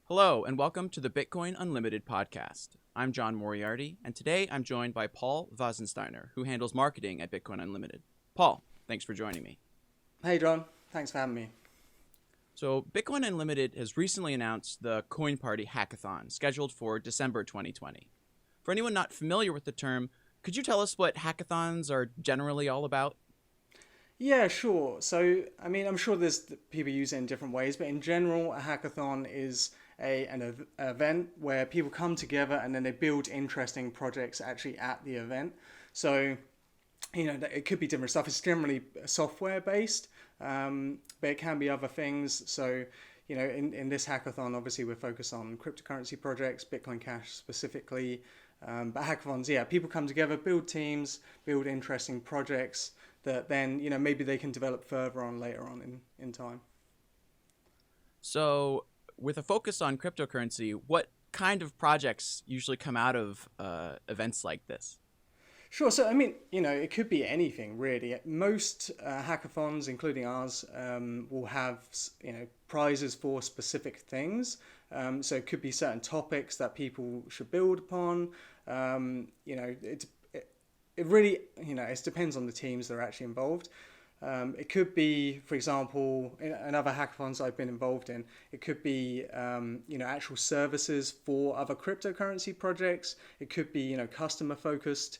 Hello, and welcome to the Bitcoin Unlimited podcast. I'm John Moriarty, and today I'm joined by Paul Wasensteiner, who handles marketing at Bitcoin Unlimited. Paul, thanks for joining me. Hey, John. Thanks for having me. So, Bitcoin Unlimited has recently announced the CoinParty Hackathon, scheduled for December 2020. For anyone not familiar with the term, could you tell us what hackathons are generally all about? Yeah, sure. So, I'm sure there's people use it in different ways, but in general, a hackathon is an event where people come together and then they build interesting projects actually at the event. So, it could be different stuff. It's generally software based, but it can be other things. So, in this hackathon, obviously we're focused on cryptocurrency projects, Bitcoin Cash specifically. But hackathons, yeah, people come together, build teams, build interesting projects that then, maybe they can develop further on later on in time. So, with a focus on cryptocurrency, what kind of projects usually come out of events like this? Sure. So, it could be anything really. Most hackathons, including ours, will have, prizes for specific things. So it could be certain topics that people should build upon. It really, it depends on the teams that are actually involved. It could be, for example, in other hackathons I've been involved in, it could be, actual services for other cryptocurrency projects. It could be, customer focused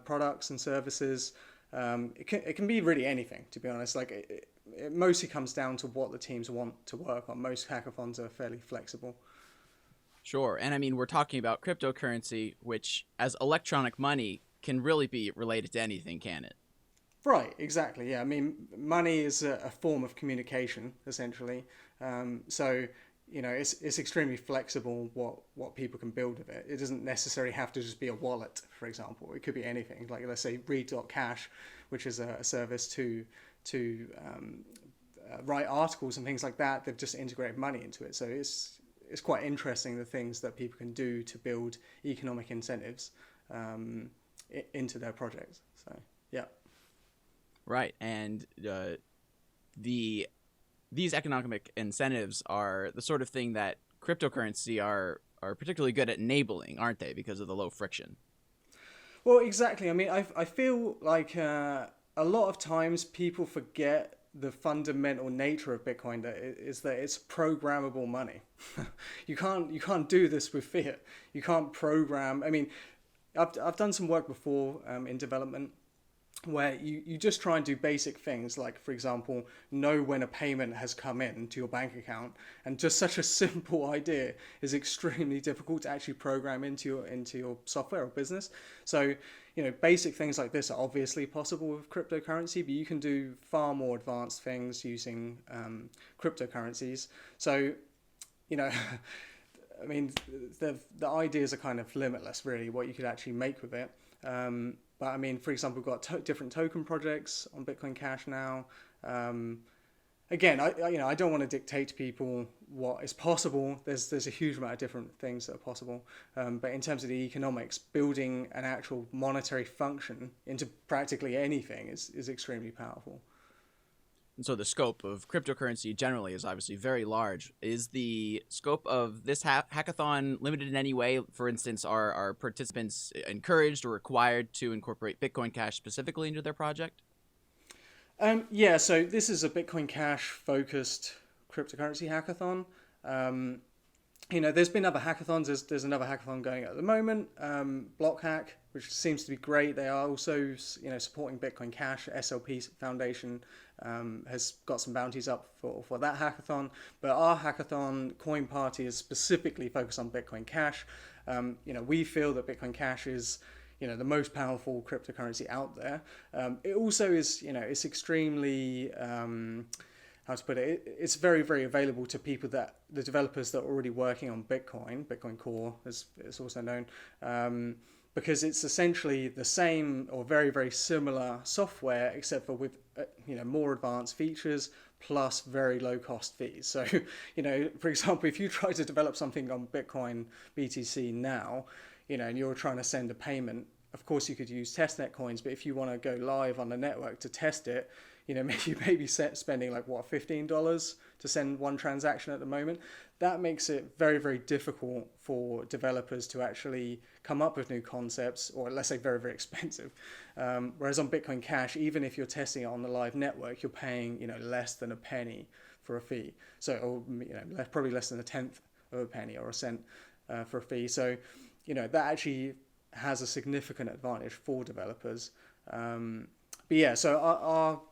products and services. It can be really anything, to be honest. Like it mostly comes down to what the teams want to work on. Most hackathons are fairly flexible. Sure. And we're talking about cryptocurrency, which as electronic money can really be related to anything, can it? Right, exactly. Yeah, money is a form of communication, essentially. So, it's extremely flexible what people can build with it. It doesn't necessarily have to just be a wallet, for example. It could be anything. Like let's say read.cash, which is a service to write articles and things like that. They've just integrated money into it. So it's quite interesting the things that people can do to build economic incentives into their projects. So yeah. Right, and these economic incentives are the sort of thing that cryptocurrency are particularly good at enabling, aren't they? Because of the low friction. Well, exactly. I feel like a lot of times people forget the fundamental nature of Bitcoin is that it's programmable money. You can't do this with fiat. You can't program. I've done some work before in development where you just try and do basic things like, for example, know when a payment has come in to your bank account, and just such a simple idea is extremely difficult to actually program into your software or business. So basic things like this are obviously possible with cryptocurrency, but you can do far more advanced things using cryptocurrencies. So the ideas are kind of limitless, really, what you could actually make with it. But for example, we've got different token projects on Bitcoin Cash now. Again, I don't want to dictate to people what is possible. There's a huge amount of different things that are possible. But in terms of the economics, building an actual monetary function into practically anything is extremely powerful. And so the scope of cryptocurrency generally is obviously very large. Is the scope of this hackathon limited in any way? For instance, are participants encouraged or required to incorporate Bitcoin Cash specifically into their project? Yeah, so this is a Bitcoin Cash focused cryptocurrency hackathon. There's been other hackathons. There's another hackathon going at the moment, Block Hack, which seems to be great. They are also, supporting Bitcoin Cash. SLP Foundation has got some bounties up for that hackathon. But our hackathon, CoinParty, is specifically focused on Bitcoin Cash. We feel that Bitcoin Cash is, the most powerful cryptocurrency out there. It also is, it's extremely how to put it, it's very, very available to people the developers that are already working on Bitcoin Core, as it's also known, because it's essentially the same or very, very similar software, except for with, more advanced features plus very low cost fees. So, for example, if you try to develop something on Bitcoin BTC now, and you're trying to send a payment of course, you could use testnet coins, but if you want to go live on the network to test it, maybe spending like what, $15 to send one transaction at the moment. That makes it very, very difficult for developers to actually come up with new concepts, or let's say very, very expensive. Whereas on Bitcoin Cash, even if you're testing it on the live network, you're paying less than a penny for a fee. So, or probably less than a tenth of a penny or a cent for a fee. So, that actually has a significant advantage for developers. But yeah, so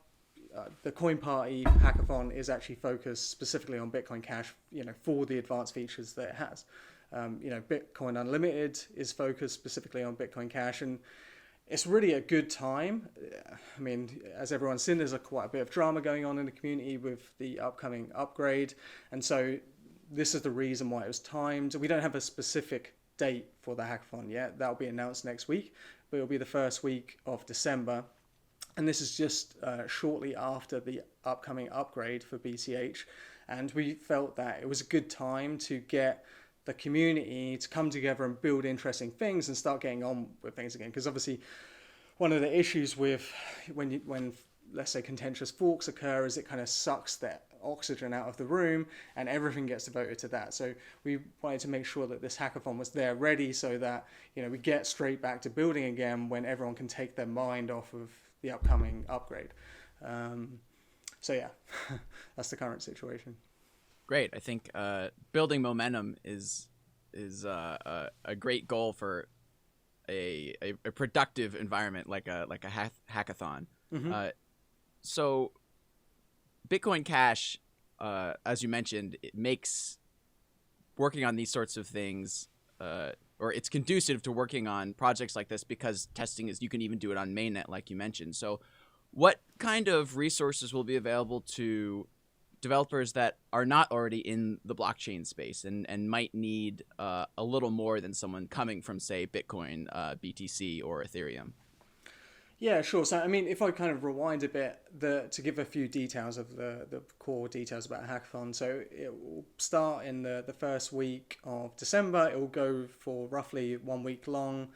the CoinParty Hackathon is actually focused specifically on Bitcoin Cash, for the advanced features that it has. Bitcoin Unlimited is focused specifically on Bitcoin Cash, and it's really a good time. I mean, as everyone's seen, there's quite a bit of drama going on in the community with the upcoming upgrade, and so this is the reason why it was timed. We don't have a specific date for the hackathon yet. That'll be announced next week, but it'll be the first week of December. And this is just shortly after the upcoming upgrade for BCH. And we felt that it was a good time to get the community to come together and build interesting things and start getting on with things again. Because obviously, one of the issues with when let's say contentious forks occur is it kind of sucks that oxygen out of the room and everything gets devoted to that. So we wanted to make sure that this hackathon was there ready so that we get straight back to building again when everyone can take their mind off of the upcoming upgrade. So yeah, that's the current situation. Great. I think building momentum is a great goal for a productive environment like a hackathon. Mm-hmm. So Bitcoin Cash, as you mentioned, it makes working on these sorts of things, or it's conducive to working on projects like this because testing is, you can even do it on mainnet, like you mentioned. So what kind of resources will be available to developers that are not already in the blockchain space and might need a little more than someone coming from, say, Bitcoin, BTC, or Ethereum? Yeah, sure. So, I mean, if I kind of rewind a bit to give a few details of the core details about hackathon. So it will start in the first week of December. It will go for roughly 1 week long.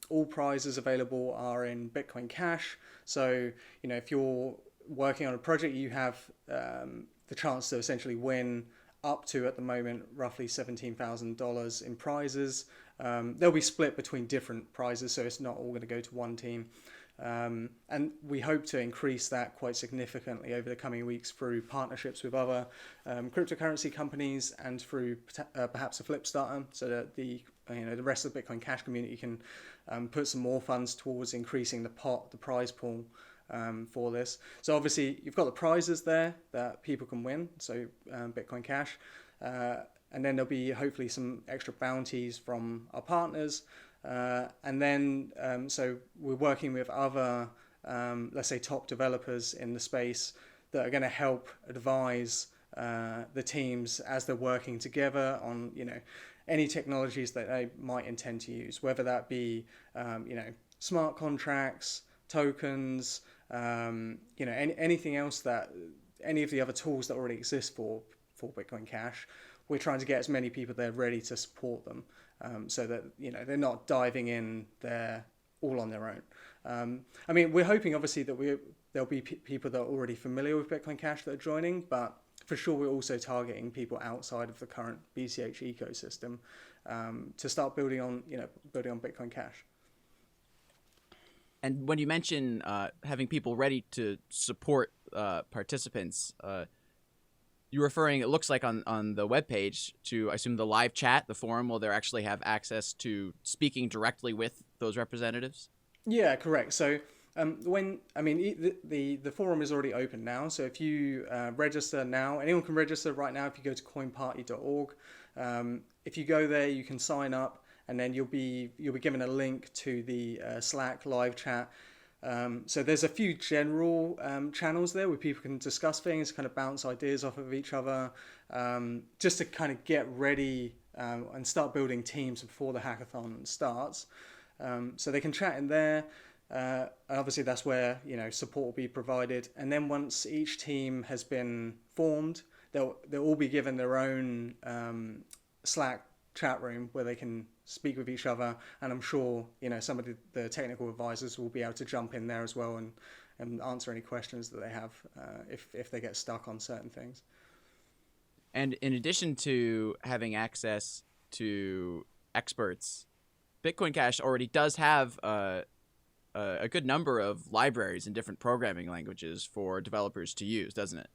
All prizes available are in Bitcoin Cash. So, if you're working on a project, you have the chance to essentially win up to, at the moment, roughly $17,000 in prizes. They'll be split between different prizes, so it's not all going to go to one team. And we hope to increase that quite significantly over the coming weeks through partnerships with other cryptocurrency companies and through perhaps a flip starter, so that the rest of the Bitcoin Cash community can put some more funds towards increasing the prize pool for this. So obviously you've got the prizes there that people can win, so Bitcoin Cash. And then there'll be hopefully some extra bounties from our partners. And then, so we're working with other, let's say, top developers in the space that are going to help advise the teams as they're working together on, any technologies that they might intend to use, whether that be, smart contracts, tokens, anything else any of the other tools that already exist for Bitcoin Cash. We're trying to get as many people there ready to support them, so that they're not diving in there all on their own. I mean, we're hoping obviously that there'll be people that are already familiar with Bitcoin Cash that are joining, but for sure we're also targeting people outside of the current BCH ecosystem to start building on Bitcoin Cash. And when you mention having people ready to support participants, you're referring, it looks like on the webpage, to, I assume, the live chat, the forum, will there actually have access to speaking directly with those representatives? Yeah, correct. So the forum is already open now. So if you register now, anyone can register right now if you go to CoinParty.org. If you go there, you can sign up, and then you'll be given a link to the Slack live chat. So there's a few general channels there where people can discuss things, kind of bounce ideas off of each other, just to kind of get ready and start building teams before the hackathon starts. So they can chat in there. Obviously, that's where support will be provided. And then once each team has been formed, they'll all be given their own Slack chat room where they can speak with each other, and I'm sure some of the technical advisors will be able to jump in there as well and answer any questions that they have if they get stuck on certain things. And in addition to having access to experts, Bitcoin Cash already does have a good number of libraries in different programming languages for developers to use, doesn't it?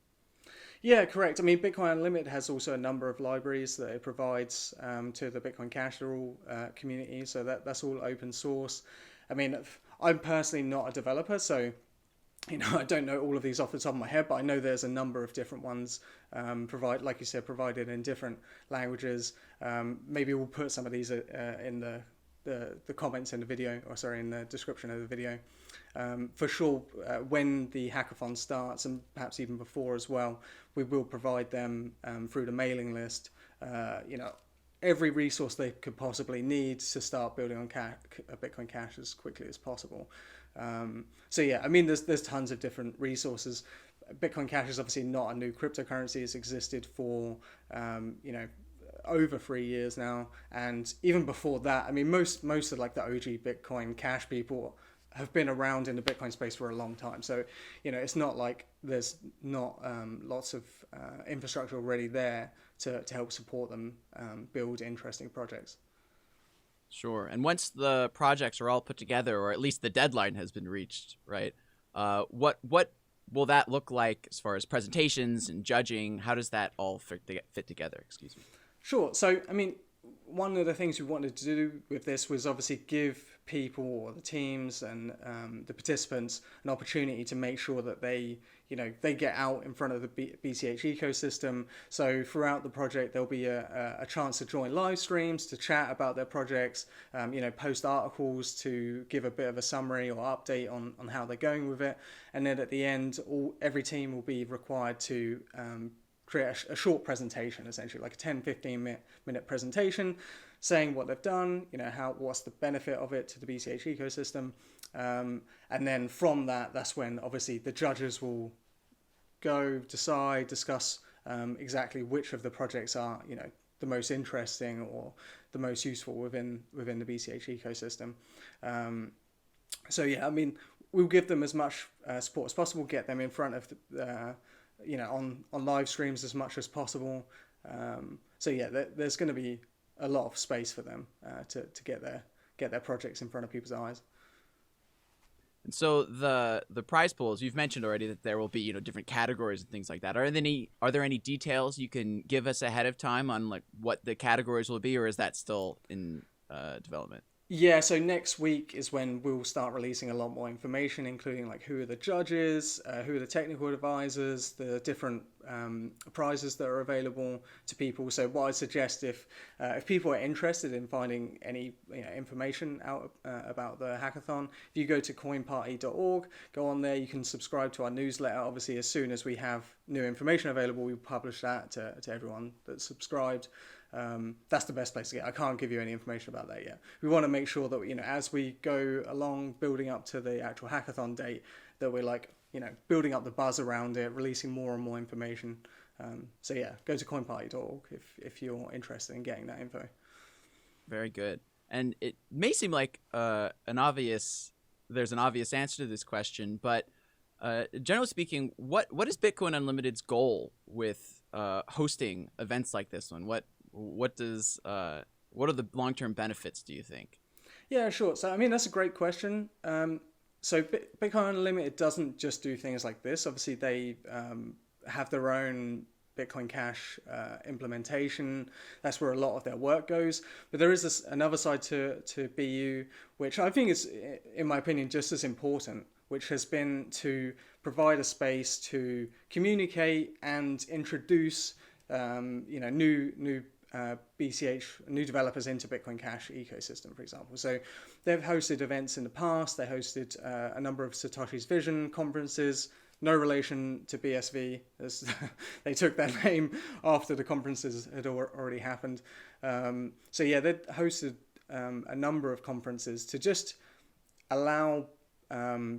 Yeah, correct. I mean, Bitcoin Unlimited has also a number of libraries that it provides to the Bitcoin Cash community, so that's all open source. I mean, I'm personally not a developer, so I don't know all of these off the top of my head, but I know there's a number of different ones like you said, provided in different languages. Maybe we'll put some of these in the comments in the video, or sorry, in the description of the video. For sure, when the hackathon starts, and perhaps even before as well, we will provide them through the mailing list, every resource they could possibly need to start building on Bitcoin Cash as quickly as possible. So yeah, I mean, there's tons of different resources. Bitcoin Cash is obviously not a new cryptocurrency. It's existed for over 3 years now, and even before that, I mean, most of like the OG Bitcoin Cash people have been around in the Bitcoin space for a long time. So it's not like there's not lots of infrastructure already there to help support them build interesting projects. Sure. And once the projects are all put together, or at least the deadline has been reached, right? What will that look like as far as presentations and judging? How does that all fit together? Excuse me. Sure. So, I mean, one of the things we wanted to do with this was obviously give people, or the teams and the participants, an opportunity to make sure that they get out in front of the BCH ecosystem. So throughout the project, there'll be a chance to join live streams, to chat about their projects, post articles to give a bit of a summary or update on how they're going with it. And then at the end, every team will be required to create a short presentation, essentially like a 10-15 minute presentation saying what they've done, what's the benefit of it to the BCH ecosystem. And then from that's when obviously the judges will discuss exactly which of the projects are, the most interesting or the most useful within the BCH ecosystem. So yeah, I mean, we'll give them as much support as possible, get them in front of on live streams as much as possible. So yeah, there's going to be a lot of space for them to get their projects in front of people's eyes. And so the prize pools, you've mentioned already that there will be different categories and things like that. Are there any details you can give us ahead of time on like what the categories will be, or is that still in development? Yeah, so next week is when we'll start releasing a lot more information, including like who are the judges, who are the technical advisors, the different prizes that are available to people. So what I suggest, if people are interested in finding any information out about the hackathon, if you go to CoinParty.org, go on there, you can subscribe to our newsletter. Obviously, as soon as we have new information available, we publish that to everyone that's subscribed. That's the best place to get. I can't give you any information about that yet. We want to make sure that as we go along building up to the actual hackathon date, that we're building up the buzz around it, releasing more and more information. So yeah, go to coinparty.org if you're interested in getting that info. Very good. And it may seem like there's an obvious answer to this question, but generally speaking, what is Bitcoin Unlimited's goal with hosting events like this one? What are the long-term benefits, do you think? Yeah, sure. So, I mean, that's a great question. So Bitcoin Unlimited doesn't just do things like this. Obviously, they have their own Bitcoin Cash implementation. That's where a lot of their work goes. But there is another side to BU, which I think is, in my opinion, just as important, which has been to provide a space to communicate and introduce new BCH, new developers into Bitcoin Cash ecosystem, for example. So they've hosted events in the past. They hosted a number of Satoshi's Vision conferences, no relation to BSV, as they took their name after the conferences had already happened. So yeah, they hosted a number of conferences to just allow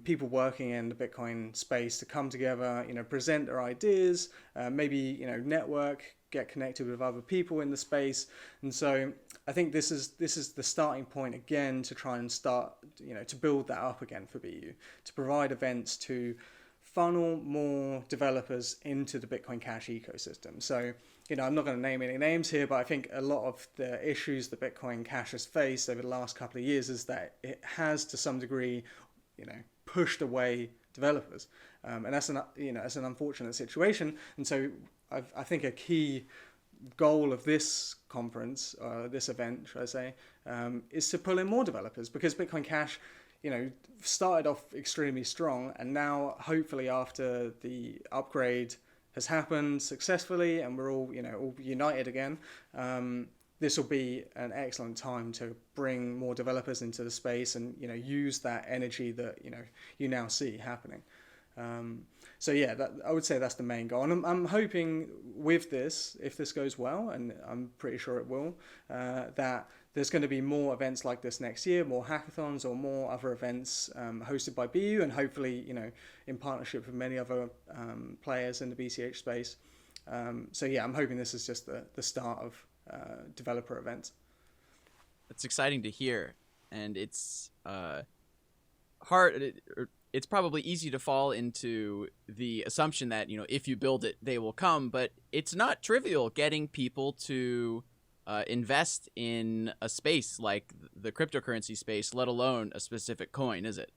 people working in the Bitcoin space to come together, present their ideas, maybe network, get connected with other people in the space. And so I think this is the starting point again to try and start, to build that up again for BU, to provide events to funnel more developers into the Bitcoin Cash ecosystem. So, I'm not going to name any names here, but I think a lot of the issues that Bitcoin Cash has faced over the last couple of years is that it has, to some degree, pushed away developers, and that's an unfortunate situation. And so, I think a key goal of this conference, this event, should I say, is to pull in more developers, because Bitcoin Cash, started off extremely strong, and now hopefully after the upgrade has happened successfully and we're all all united again, this will be an excellent time to bring more developers into the space and use that energy that you now see happening. So yeah, I would say that's the main goal, and I'm hoping with this, if this goes well, and I'm pretty sure it will, that there's going to be more events like this next year, more hackathons or more other events hosted by BU, and hopefully in partnership with many other players in the BCH space. So yeah, I'm hoping this is just the start of developer events. It's exciting to hear, and it's hard. It's probably easy to fall into the assumption that if you build it, they will come, but it's not trivial getting people to invest in a space like the cryptocurrency space, let alone a specific coin, is it?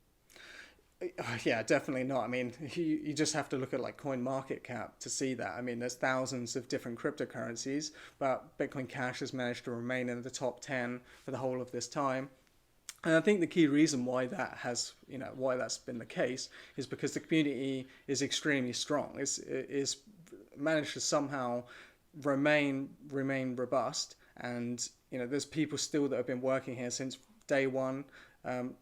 Yeah, definitely not. I mean, you just have to look at like CoinMarketCap to see that. I mean, there's thousands of different cryptocurrencies, but Bitcoin Cash has managed to remain in the top 10 for the whole of this time. And I think the key reason why that has, why that's been the case is because the community is extremely strong. It's managed to somehow remain robust, and there's people still that have been working here since day one, and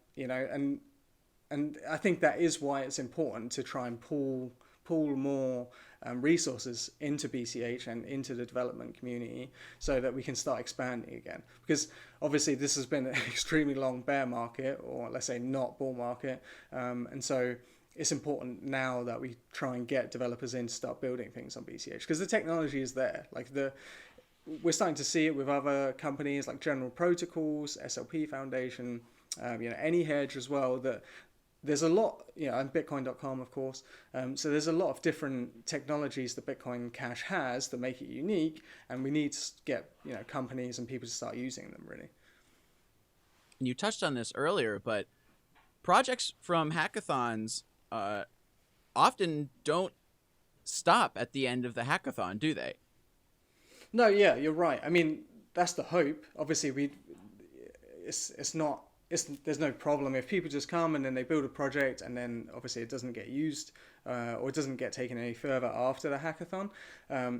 I think that is why it's important to try and pull more resources into BCH and into the development community so that we can start expanding again. Because obviously this has been an extremely long bear market, or let's say not bull market, and so it's important now that we try and get developers in to start building things on BCH, because the technology is there. We're starting to see it with other companies like General Protocols, SLP Foundation, AnyHedge as well, that there's a lot, and Bitcoin.com, of course. So there's a lot of different technologies that Bitcoin Cash has that make it unique, and we need to get, companies and people to start using them, really. And you touched on this earlier, but projects from hackathons often don't stop at the end of the hackathon, do they? No, yeah, you're right. I mean, that's the hope. Obviously, there's no problem if people just come and then they build a project and then obviously it doesn't get used or it doesn't get taken any further after the hackathon.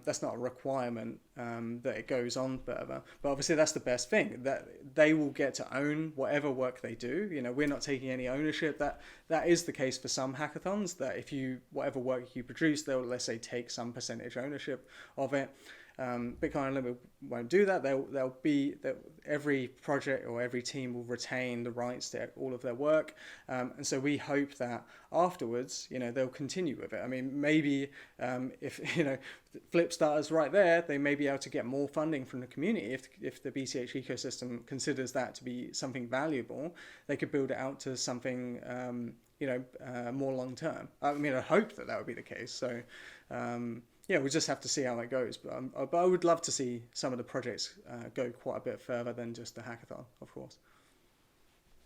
That's not a requirement that it goes on further. But obviously that's the best thing, that they will get to own whatever work they do. We're not taking any ownership. That is the case for some hackathons, that whatever work you produce, they'll, let's say, take some percentage ownership of it. Bitcoin Unlimited won't do that. Every project or every team will retain the rights to all of their work, and so we hope that afterwards, they'll continue with it. I mean, maybe if Flipstarter's right there, they may be able to get more funding from the community. If the BCH ecosystem considers that to be something valuable, they could build it out to something more long term. I mean, I hope that would be the case. So. Yeah, we'll just have to see how that goes. But I would love to see some of the projects go quite a bit further than just the hackathon, of course.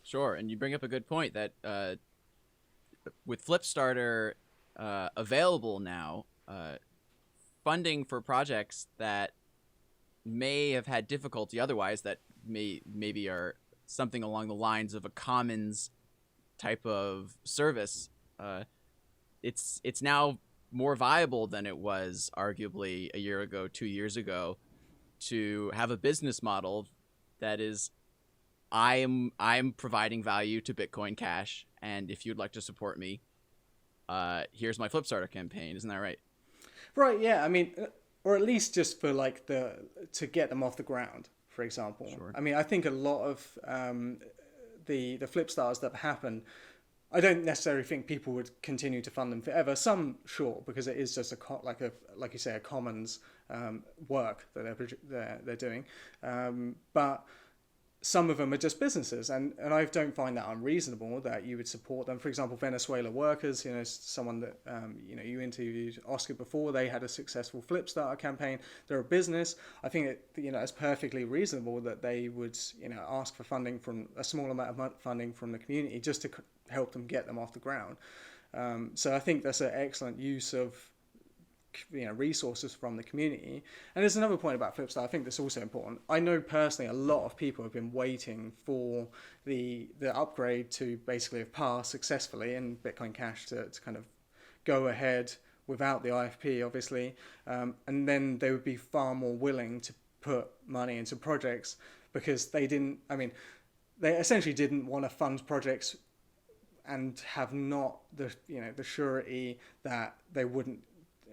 Sure, and you bring up a good point that with Flipstarter available now, funding for projects that may have had difficulty otherwise, that maybe are something along the lines of a commons type of service, it's now more viable than it was arguably a year ago, 2 years ago, to have a business model that is, I'm providing value to Bitcoin Cash, and if you'd like to support me, here's my Flipstarter campaign. Isn't that right? Right. Yeah. I mean, or at least just for to get them off the ground, for example. Sure. I mean, I think a lot of the Flipstarters that happen, I don't necessarily think people would continue to fund them forever. Some, sure, because it is just like you say, a commons work that they're doing. But some of them are just businesses, and I don't find that unreasonable that you would support them. For example, Venezuela workers, someone that you interviewed, Oscar, before. They had a successful Flipstarter campaign. They're a business. I think it's perfectly reasonable that they would ask for funding, from a small amount of funding from the community, just to help them get them off the ground. So I think that's an excellent use of resources from the community. And there's another point about Flipstar I think that's also important. I know personally a lot of people have been waiting for the upgrade to basically have passed successfully in Bitcoin Cash to kind of go ahead without the IFP, obviously, and then they would be far more willing to put money into projects, because they essentially didn't want to fund projects and have not the surety that they wouldn't,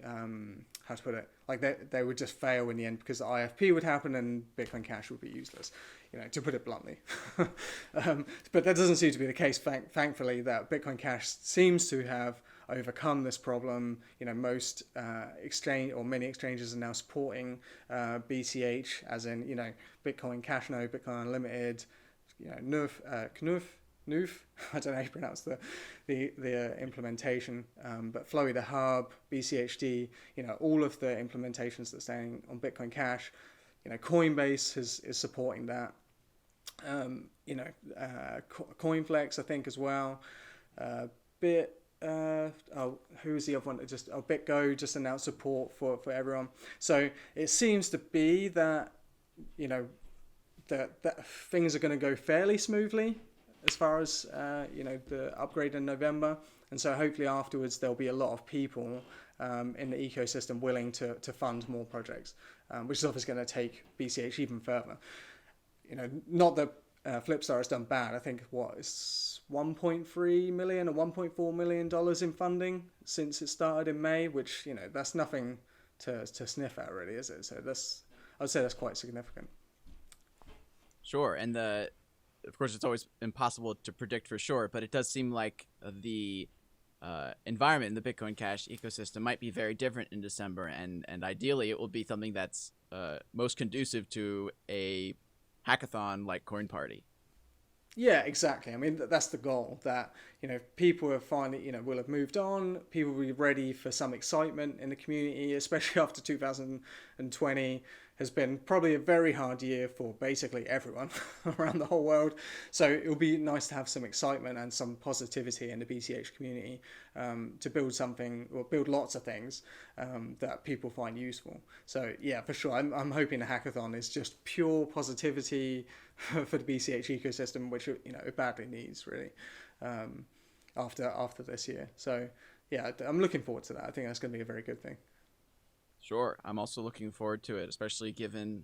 how to put it, like they would just fail in the end, because the IFP would happen and Bitcoin Cash would be useless, to put it bluntly. But that doesn't seem to be the case. Thankfully, that Bitcoin Cash seems to have overcome this problem. Most many exchanges are now supporting BCH, as in Bitcoin Cash Node, Bitcoin Unlimited, Knuf. I don't know how you pronounce the implementation, but Flowy the Hub, BCHD, all of the implementations that's staying on Bitcoin Cash. Coinbase is supporting that. Coinflex, I think, as well. Who's the other one? BitGo just announced support for everyone. So it seems to be that that things are going to go fairly smoothly as far as the upgrade in November, and so hopefully afterwards there'll be a lot of people in the ecosystem willing to fund more projects, which is obviously going to take BCH even further. Not that Flipstar has done bad. I think it's $1.3 million or $1.4 million in funding since it started in May, which that's nothing to sniff at, really, is it? So I'd say that's quite significant. Sure, and of course, it's always impossible to predict for sure, but it does seem like the environment in the Bitcoin Cash ecosystem might be very different in December, and ideally it will be something that's most conducive to a hackathon like CoinParty. Yeah, exactly. I mean, that's the goal, that people have finally will have moved on. People will be ready for some excitement in the community, especially after 2020 has been probably a very hard year for basically everyone around the whole world. So it will be nice to have some excitement and some positivity in the BCH community, to build something, or build lots of things that people find useful. So yeah, for sure, I'm hoping the hackathon is just pure positivity for the BCH ecosystem, which it badly needs, really, after this year. So yeah, I'm looking forward to that. I think that's going to be a very good thing. Sure, I'm also looking forward to it, especially given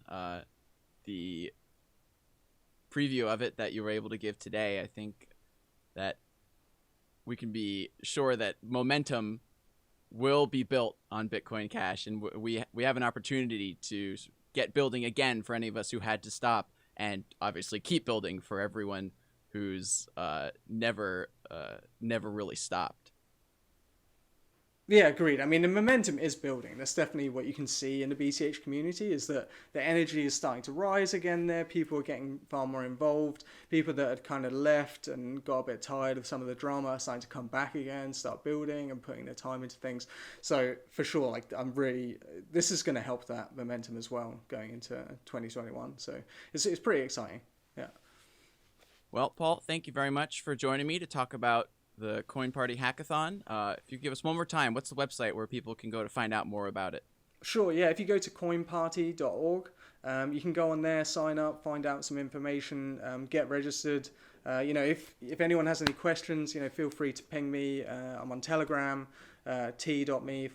the preview of it that you were able to give today. I think that we can be sure that momentum will be built on Bitcoin Cash, and we have an opportunity to get building again for any of us who had to stop, and obviously keep building for everyone who's never really stopped. Yeah, agreed. I mean, the momentum is building. That's definitely what you can see in the BCH community, is that the energy is starting to rise again there. People are getting far more involved. People that had kind of left and got a bit tired of some of the drama are starting to come back again, start building and putting their time into things. So for sure, this is going to help that momentum as well going into 2021. So it's pretty exciting. Yeah. Well, Paul, thank you very much for joining me to talk about the CoinParty Hackathon. If you give us one more time, what's the website where people can go to find out more about it? Sure, yeah. If you go to CoinParty.org, you can go on there, sign up, find out some information, get registered. If anyone has any questions, feel free to ping me. I'm on Telegram, t.me/P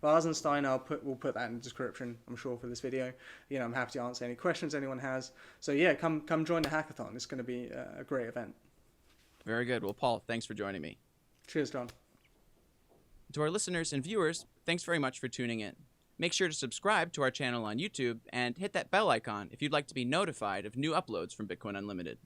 Wasensteiner. We'll put that in the description, I'm sure, for this video. I'm happy to answer any questions anyone has. So yeah, come join the hackathon. It's going to be a great event. Very good. Well, Paul, thanks for joining me. Cheers, John. To our listeners and viewers, thanks very much for tuning in. Make sure to subscribe to our channel on YouTube and hit that bell icon if you'd like to be notified of new uploads from Bitcoin Unlimited.